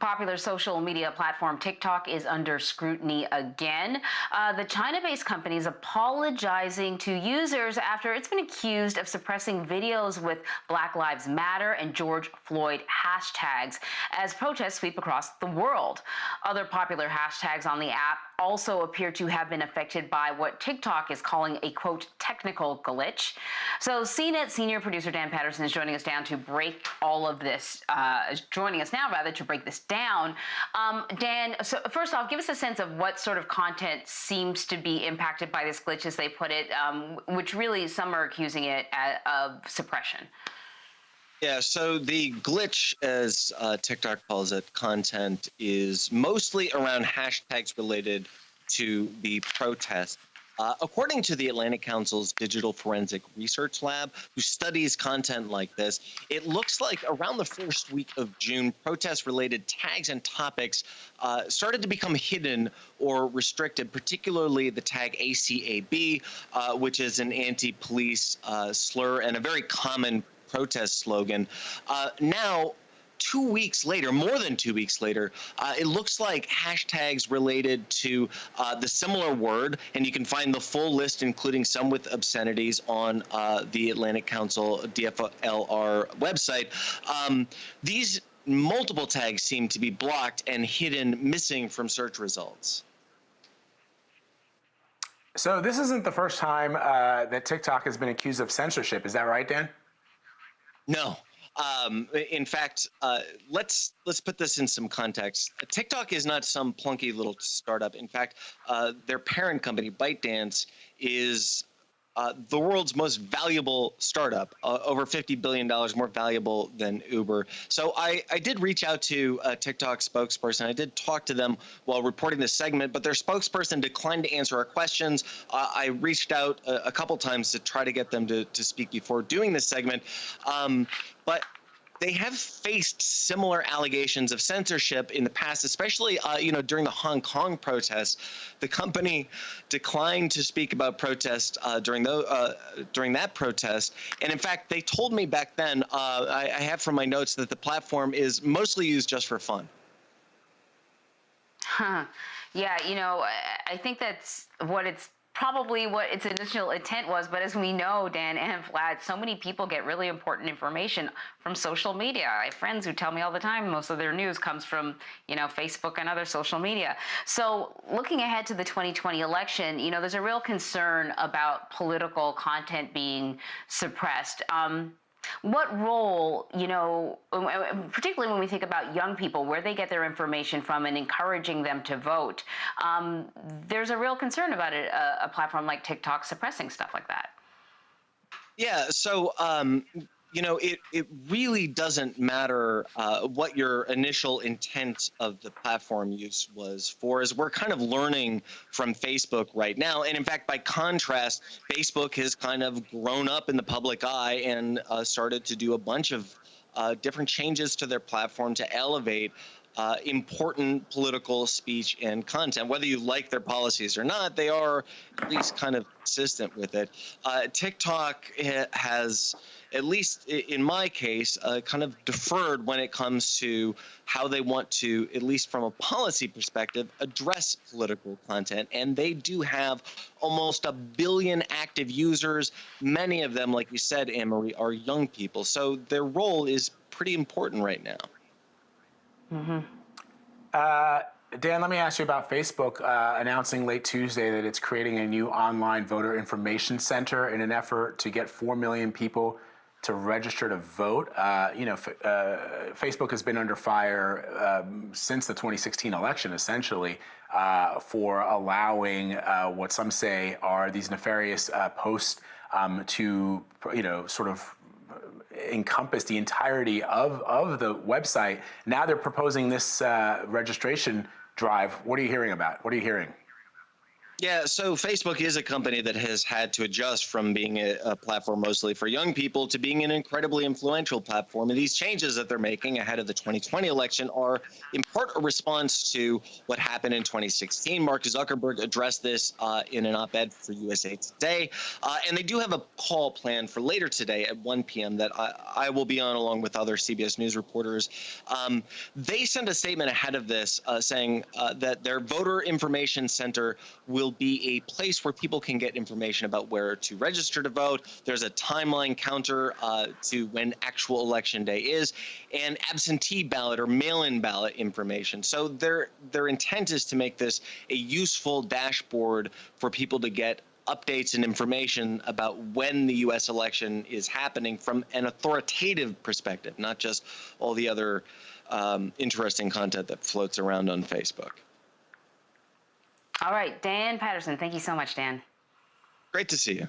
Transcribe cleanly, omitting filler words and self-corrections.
Popular social media platform TikTok is under scrutiny again. The China-based company is apologizing to users after it's been accused of suppressing videos with Black Lives Matter and George Floyd hashtags as protests sweep across the world. Other popular hashtags on the app also appear to have been affected by what TikTok is calling a, quote, technical glitch. So CNET senior producer Dan Patterson is joining us now to break all of this, to break this down. Dan, so first off, give us a sense of what sort of content seems to be impacted by this glitch, as they put it, which really some are accusing it of suppression. Yeah, so the glitch, as TikTok calls it, content is mostly around hashtags related to the protest. According to the Atlantic Council's Digital Forensic Research Lab, who studies content like this, it looks like around the first week of June, protest-related tags and topics started to become hidden or restricted, particularly the tag ACAB, which is an anti-police slur and a very common protest slogan. Now, 2 weeks later, more than 2 weeks later, it looks like hashtags related to the similar word, and you can find the full list, including some with obscenities, on the Atlantic Council DFLR website. These multiple tags seem to be blocked and hidden, missing from search results. So this isn't the first time that TikTok has been accused of censorship. Is that right, Dan? No. In fact, let's put this in some context. TikTok is not some plunky little startup. In fact, their parent company, ByteDance, is the world's most valuable startup, over $50 billion more valuable than Uber. So I did reach out to a TikTok spokesperson. I did talk to them while reporting this segment, but their spokesperson declined to answer our questions. I reached out a couple times to try to get them to speak before doing this segment. But they have faced similar allegations of censorship in the past, especially during the Hong Kong protests. The company declined to speak about protest during that protest, and in fact, they told me back then, I have from my notes, that the platform is mostly used just for fun. Huh. Yeah, I think that's probably what its initial intent was, but as we know, Dan and Vlad, so many people get really important information from social media. I have friends who tell me all the time most of their news comes from, Facebook and other social media. So looking ahead to the 2020 election, there's a real concern about political content being suppressed. What role, particularly when we think about young people, where they get their information from and encouraging them to vote, there's a real concern about a platform like TikTok suppressing stuff like that. Yeah, so it really doesn't matter what your initial intent of the platform use was for, as we're kind of learning from Facebook right now. And in fact, by contrast, Facebook has kind of grown up in the public eye and started to do a bunch of different changes to their platform to elevate important political speech and content. Whether you like their policies or not, they are at least kind of consistent with it. TikTok has, at least in my case, kind of deferred when it comes to how they want to, at least from a policy perspective, address political content. And they do have almost 1 billion active users. Many of them, like you said, Anne-Marie, are young people. So their role is pretty important right now. Mm-hmm. Dan, let me ask you about Facebook announcing late Tuesday that it's creating a new online voter information center in an effort to get 4 million people to register to vote. Facebook has been under fire since the 2016 election, essentially, for allowing what some say are these nefarious posts to, sort of encompass the entirety of the website. Now they're proposing this registration drive. What are you hearing about? What are you hearing? Yeah, so Facebook is a company that has had to adjust from being a platform mostly for young people to being an incredibly influential platform. And these changes that they're making ahead of the 2020 election are in part a response to what happened in 2016. Mark Zuckerberg addressed this in an op-ed for USA Today. And they do have a call planned for later today at 1 p.m. that I will be on along with other CBS News reporters. They sent a statement ahead of this saying that their voter information center will be a place where people can get information about where to register to vote. There's a timeline counter to when actual election day is, and absentee ballot or mail-in ballot information. So their intent is to make this a useful dashboard for people to get updates and information about when the U.S. election is happening from an authoritative perspective, not just all the other interesting content that floats around on Facebook. All right, Dan Patterson. Thank you so much, Dan. Great to see you.